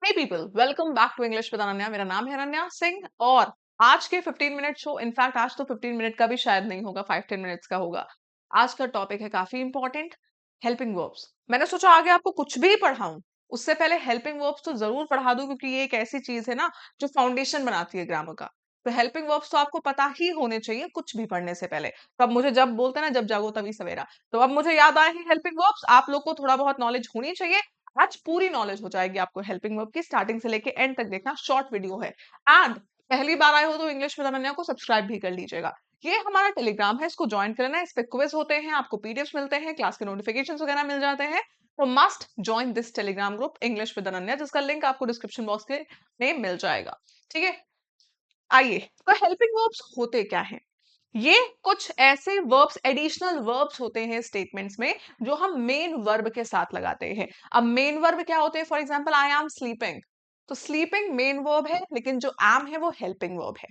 Hey people, welcome back to English with Ananya. मेरा नाम है अनन्या सिंह और आज के 15 मिनट शो, इनफैक्ट आज तो 15 मिनट का भी शायद नहीं होगा, 5-10 मिनट्स का होगा। आज का टॉपिक है काफी इंपॉर्टेंट, हेल्पिंग वर्ब्स। मैंने सोचा आगे आपको कुछ भी पढ़ाऊं उससे पहले हेल्पिंग वर्ब्स तो जरूर पढ़ा दूं, क्योंकि ये एक ऐसी चीज है ना जो फाउंडेशन बनाती है ग्रामर का। तो हेल्पिंग वर्ब्स तो आपको पता ही होने चाहिए कुछ भी पढ़ने से पहले। तो अब मुझे जब बोलते हैं ना, जब जागो तभी सवेरा, तो अब मुझे याद आए हैं हेल्पिंग वर्ब्स। आप लोग को थोड़ा बहुत नॉलेज होनी चाहिए। आज पूरी नॉलेज हो जाएगी आपको हेल्पिंग वर्ब की, स्टार्टिंग से लेके एंड तक देखना, शॉर्ट वीडियो है। एंड पहली बार आए हो तो इंग्लिश विद अनन्या को सब्सक्राइब भी कर लीजिएगा। ये हमारा टेलीग्राम है, इसको ज्वाइन करना है। इस पे क्विज होते हैं, आपको पीडीएफ मिलते हैं, क्लास के नोटिफिकेशन वगैरह मिल जाते हैं। तो must join this Telegram group English with Ananya, जिसका लिंक आपको डिस्क्रिप्शन बॉक्स के में मिल जाएगा। ठीक है, आइए। तो हेल्पिंग वर्ब्स होते क्या हैं? ये कुछ ऐसे वर्ब्स, एडिशनल वर्ब्स होते हैं स्टेटमेंट्स में, जो हम मेन वर्ब के साथ लगाते हैं। अब मेन वर्ब क्या होते हैं? For example, I am sleeping. तो स्लीपिंग मेन वर्ब है, लेकिन जो एम है वो हेल्पिंग वर्ब है।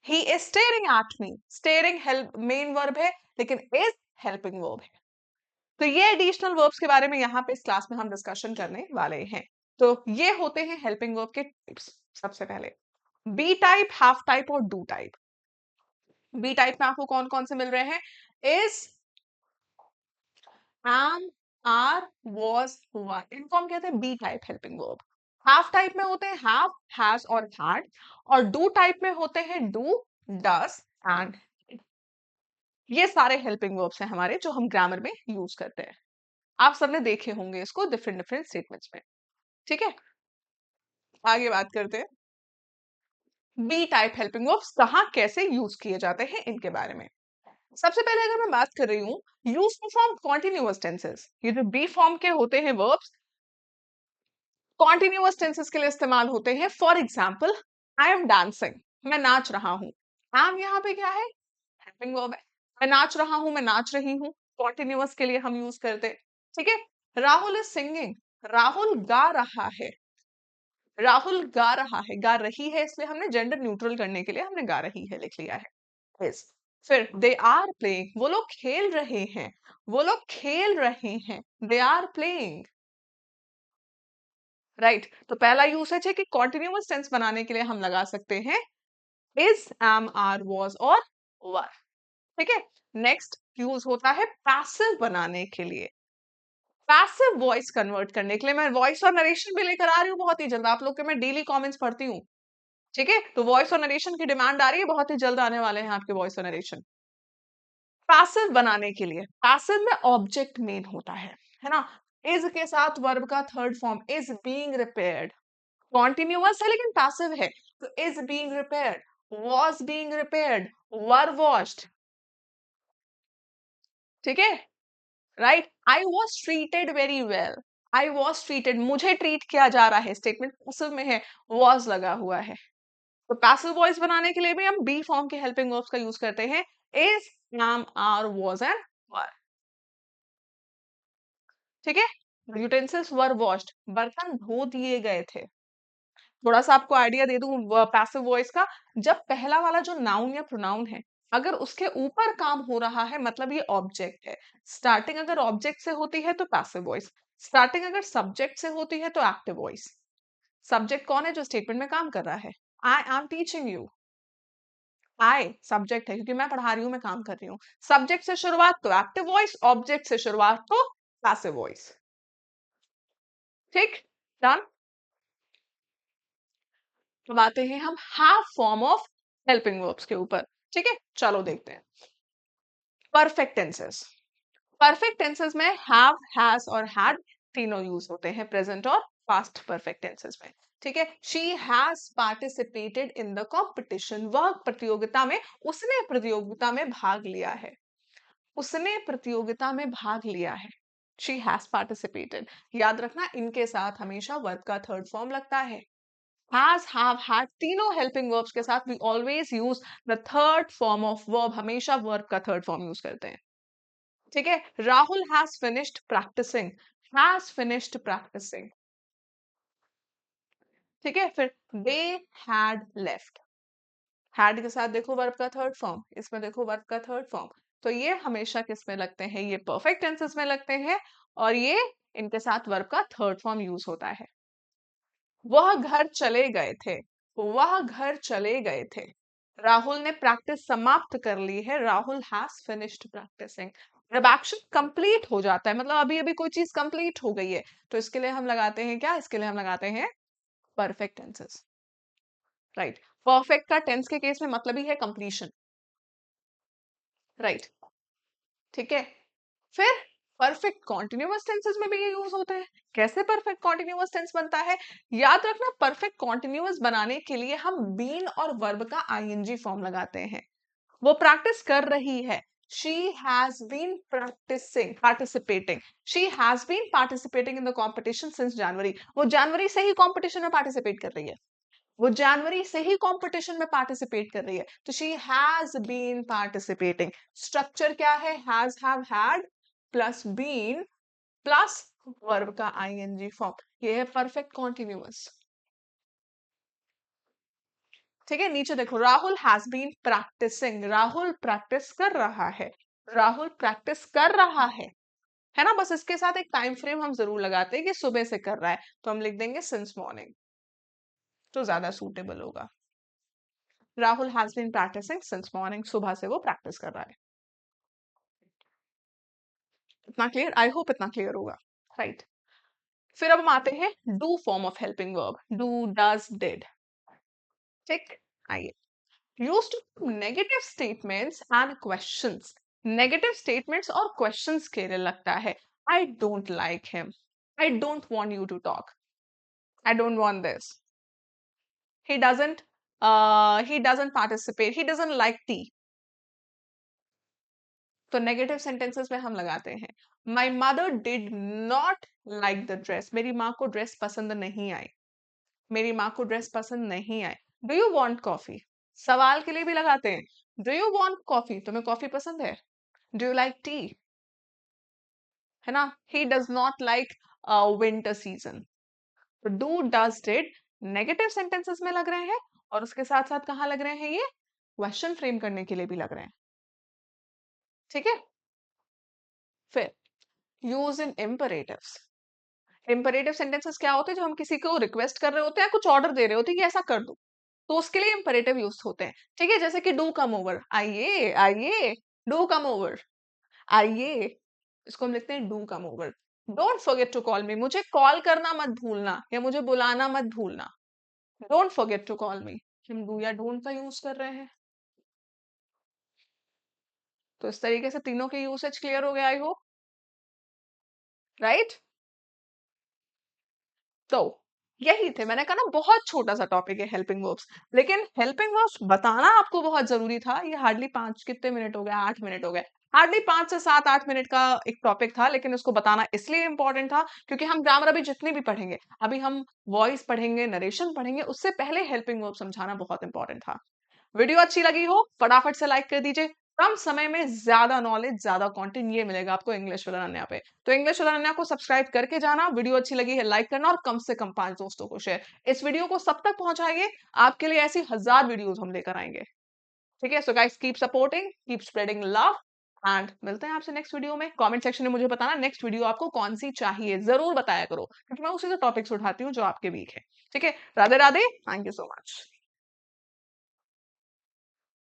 He is staring at me, steering help main verb है, लेकिन इज हेल्पिंग वर्ब है। तो ये एडिशनल वर्ब्स के बारे में यहाँ पे इस क्लास में हम डिस्कशन करने वाले हैं। तो ये होते हैं हेल्पिंग वर्ब के टाइप्स। सबसे पहले बी टाइप, हाफ टाइप और डू टाइप। बी टाइप में आपको कौन कौन से मिल रहे हैं? Is, am, are, was, were, इनको हम कहते हैं be type helping verb. Half type में होते हैं हैव, हैज और हैड। और डू टाइप में होते हैं डू, डस एंड। ये सारे हेल्पिंग वर्ब्स हैं हमारे, जो हम ग्रामर में यूज करते हैं। आप सबने देखे होंगे इसको डिफरेंट डिफरेंट स्टेटमेंट्स में। ठीक है, आगे बात करते हैं बी टाइप हेल्पिंग वर्ब्स कहाँ कैसे यूज किए जाते हैं, इनके बारे में। सबसे पहले अगर मैं बात कर रही हूँ use to form continuous tenses, ये जो बी फॉर्म के होते हैं वर्ब्स, कॉन्टिन्यूअस टेंसेस के लिए इस्तेमाल होते हैं। For example, I am dancing, मैं नाच रहा हूँ। एम यहाँ पे क्या है? हेल्पिंग वर्ब है। मैं नाच रहा हूँ, मैं नाच रही हूँ, कॉन्टिन्यूअस के लिए हम यूज करते हैं। ठीक है, राहुल इज सिंगिंग, राहुल गा रहा है। राहुल गा रहा है, गा रही है, इसलिए हमने जेंडर न्यूट्रल करने के लिए हमने गा रही है लिख लिया है। Yes. फिर दे आर प्लेइंग, वो लोग खेल रहे हैं, वो लोग खेल रहे हैं, दे आर प्लेइंग। राइट, तो पहला यूसेज है कि कॉन्टिन्यूअस टेंस बनाने के लिए हम लगा सकते हैं इज, एम, आर, वॉज और वर। ठीक है, नेक्स्ट यूज होता है पैसिव बनाने के लिए, पैसिव वॉइस कन्वर्ट करने के लिए। मैं वॉइस और नरेशन भी लेकर आ रही हूँ बहुत ही जल्द, आप लोग के मैं डेली कमेंट्स पढ़ती हूँ। ठीक है, तो वॉइस और नरेशन की डिमांड आ रही है, बहुत ही जल्द आने वाले हैं आपके वॉइस और नरेशन। पैसिव बनाने के लिए, पैसिव में ऑब्जेक्ट मेन होता है ना। इज के साथ वर्ब का third form is being repaired, continuous है लेकिन पैसिव है, तो is being repaired, was being repaired, were washed. ठीक है, right. I was treated very well, I was treated, मुझे ट्रीट किया जा रहा है, स्टेटमेंट पैसिव में है, वॉज लगा हुआ है। तो पैसिव वॉइस बनाने के लिए भी हम बी फॉर्म के हेल्पिंग वर्ब्स का यूज करते हैं, is, am, are, was and were. ठीक है, यूटेंसिल्स वर वॉश्ड, बर्तन धो दिए गए थे। थोड़ा सा आपको आइडिया दे दूं पैसिव वॉइस का, जब पहला वाला जो नाउन या प्रोनाउन है, अगर उसके ऊपर काम हो रहा है, मतलब ये ऑब्जेक्ट है। स्टार्टिंग अगर ऑब्जेक्ट से होती है तो पैसिव वॉइस, स्टार्टिंग अगर सब्जेक्ट से होती है तो एक्टिव वॉइस। सब्जेक्ट कौन है? जो स्टेटमेंट में काम कर रहा है। I am teaching you, I subject है क्योंकि मैं पढ़ा रही हूँ, मैं काम कर रही हूँ। सब्जेक्ट से शुरुआत तो एक्टिव वॉइस, ऑब्जेक्ट से शुरुआत तो पैसिव वॉइस। ठीक, डन। अब आते हैं हम half form of helping verbs के ऊपर। ठीक है, चलो देखते हैं परफेक्ट टेंसेस। परफेक्ट टेंसेस में हैव, हैज और हैड तीनों यूज होते हैं, प्रेजेंट और पास्ट परफेक्ट टेंसेस में। ठीक है, she has participated in the competition, वह प्रतियोगिता में, उसने प्रतियोगिता में भाग लिया है, उसने प्रतियोगिता में भाग लिया है। शी हैज पार्टिसिपेटेड, याद रखना इनके साथ हमेशा वर्ब का थर्ड फॉर्म लगता है। हैज, हैव, हैड तीनों हेल्पिंग वर्ब्स के साथ we always use the third form of verb, हमेशा वर्ब का थर्ड फॉर्म यूज करते हैं। ठीक है, Rahul has finished practising, has finished practising. ठीक है, फिर दे हैड लेफ्ट, हैड के साथ देखो वर्ब का थर्ड फॉर्म, इसमें देखो वर्ब का थर्ड फॉर्म। तो ये हमेशा किस में लगते हैं? ये परफेक्ट टेंसेस में लगते हैं, और ये इनके साथ वर्ब का थर्ड फॉर्म यूज होता है। वह घर चले गए थे, वह घर चले गए थे। राहुल ने प्रैक्टिस समाप्त कर ली है, राहुल हैज फिनिश्ड प्रैक्टिसिंग। जब एक्शन कंप्लीट हो जाता है, मतलब अभी अभी कोई चीज कंप्लीट हो गई है, तो इसके लिए हम लगाते हैं क्या? इसके लिए हम लगाते हैं परफेक्ट टेंसेस, राइट। परफेक्ट का टेंस के केस में मतलब ही है कंप्लीशन, राइट, ठीक है। फिर परफेक्ट कॉन्टिन्यूअस टेंसेस में भी ये यूज होते हैं। कैसे परफेक्ट कॉन्टिन्यूअस टेंस बनता है? याद रखना, परफेक्ट कॉन्टिन्यूअस बनाने के लिए हम बीन और वर्ब का आईएनजी फॉर्म लगाते हैं। वो प्रैक्टिस कर रही है, she has been practising, participating. She has been participating in the competition since January. वो जनवरी से ही कॉम्पिटिशन में पार्टिसिपेट कर रही है, वो जनवरी से ही कंपटीशन में पार्टिसिपेट कर रही है, तो she has been participating. Structure क्या है? Has, have, had plus been plus verb का आईएनजी फॉर्म। ये है परफेक्ट कॉन्टिन्यूअस, ठीक है। नीचे देखो, Rahul has been practising, Rahul practice कर रहा है, राहुल प्रैक्टिस कर रहा है ना। बस इसके साथ एक टाइम फ्रेम हम जरूर लगाते हैं कि सुबह से कर रहा है, तो हम लिख देंगे सिंस मॉर्निंग, तो ज्यादा सूटेबल होगा। Rahul has been practising since morning, सुबह से वो प्रैक्टिस कर रहा है। इतना क्लियर? आई होप इतना क्लियर होगा, राइट। फिर अब हम आते हैं do form of helping verb, do, does, did, ठीक। आइए, use to negative statements and questions. Negative statements और क्वेश्चंस के लिए लगता है, I don't like him, I don't want you to talk, I don't want this, he doesn't he doesn't participate, he doesn't like tea। तो negative sentences में हम लगाते हैं, my mother did not like the dress, मेरी माँ को dress पसंद नहीं आई, मेरी माँ को ड्रेस पसंद नहीं आई। डू यू वॉन्ट कॉफी, सवाल के लिए भी लगाते हैं, डू यू वॉन्ट कॉफी, तुम्हें कॉफी पसंद है? डू यू लाइक टी, है ना। He does not like winter season. तो do, does, did negative sentences में लग रहे हैं, और उसके साथ साथ कहाँ लग रहे हैं? ये क्वेश्चन फ्रेम करने के लिए भी लग रहे हैं, ठीक है। फिर यूज इन इम्परेटिव्स। इम्परेटिव सेंटेंसेस क्या होते हैं? जो हम किसी को रिक्वेस्ट कर रहे होते हैं, कुछ ऑर्डर दे रहे होते हैं कि ऐसा कर दो, तो उसके लिए इम्परेटिव यूज होते हैं, ठीक है। जैसे कि डू कम ओवर, आइए आइए, डू कम ओवर, आइए, इसको हम लिखते हैं do come over. Don't forget to call me, मुझे कॉल करना मत भूलना, या मुझे बुलाना मत भूलना, don't forget to call me. हम डू या डोंट का यूज कर रहे हैं। तो इस तरीके से तीनों के यूसेज क्लियर हो गया, आई होप, राइट। तो यही थे, मैंने कहा ना बहुत छोटा सा टॉपिक है हेल्पिंग वर्ब्स, लेकिन हेल्पिंग वर्ब्स बताना आपको बहुत जरूरी था। ये हार्डली 5 कितने मिनट हो गए, 8 मिनट हो गए, हार्डली 5 से 7 8 मिनट का एक टॉपिक था, लेकिन इसको बताना इसलिए इंपॉर्टेंट था क्योंकि हम ग्रामर अभी जितनी भी पढ़ेंगे, अभी हम वॉइस पढ़ेंगे, नरेशन पढ़ेंगे, उससे पहले हेल्पिंग वर्ब समझाना बहुत इंपॉर्टेंट था। वीडियो अच्छी लगी हो फटाफट से लाइक कर दीजिए। कम समय में ज्यादा नॉलेज, ज्यादा कंटेंट, ये मिलेगा आपको इंग्लिश विद अनन्या पे। तो इंग्लिश विद अनन्या को सब्सक्राइब करके जाना, वीडियो अच्छी लगी है लाइक करना, और कम से कम 5 दोस्तों को शेयर, इस वीडियो को सब तक पहुंचाइए। आपके लिए ऐसी 1000 वीडियोस हम लेकर आएंगे, ठीक है। So guys, keep supporting, keep spreading love, and मिलते हैं आपसे नेक्स्ट वीडियो में। कमेंट सेक्शन में मुझे बताना नेक्स्ट वीडियो आपको कौन सी चाहिए, जरूर बताया करो, क्योंकि मैं उसी से टॉपिक्स उठाती हूँ जो आपके वीक है, ठीक है। Radhe Radhe, thank you so much.